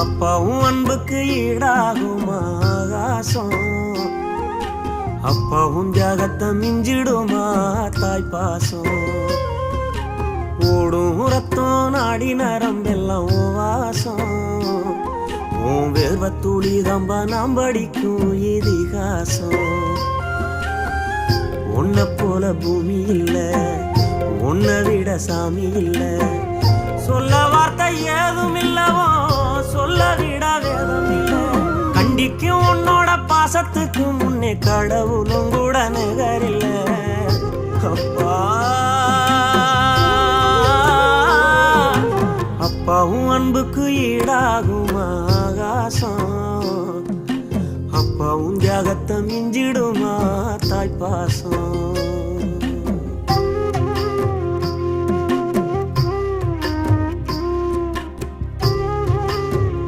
அப்பாவும் அன்புக்கு ஈடாகுமா ஆகாசம், அப்பாவும் தியாகத்தை மிஞ்சிடுமா தாய் பாசம். ஓடும் ரத்தம் நாடி நரம்பெல்லாம் ஓ வாசம், உன் வேர்வத்துளி தம்ப நாம் படிக்கும் இதிகாசம். உன்னை போல பூமி இல்ல, உன்னை விட சாமி இல்ல, சொல்ல வார்த்தை ஏதும் இல்லவோ சொல்ல விட வேதம் இல்ல. கண்டிக்கும் உன்னோட பாசத்துக்கு முன்னே கடவுளும் கூட நிகரில்ல. அப்பா அப்பாவும் அன்புக்கு ஈடாகுமா ஆகாசம், அப்பாவும் தியாகத்தை மிஞ்சிடுமா தாய் பாசம்.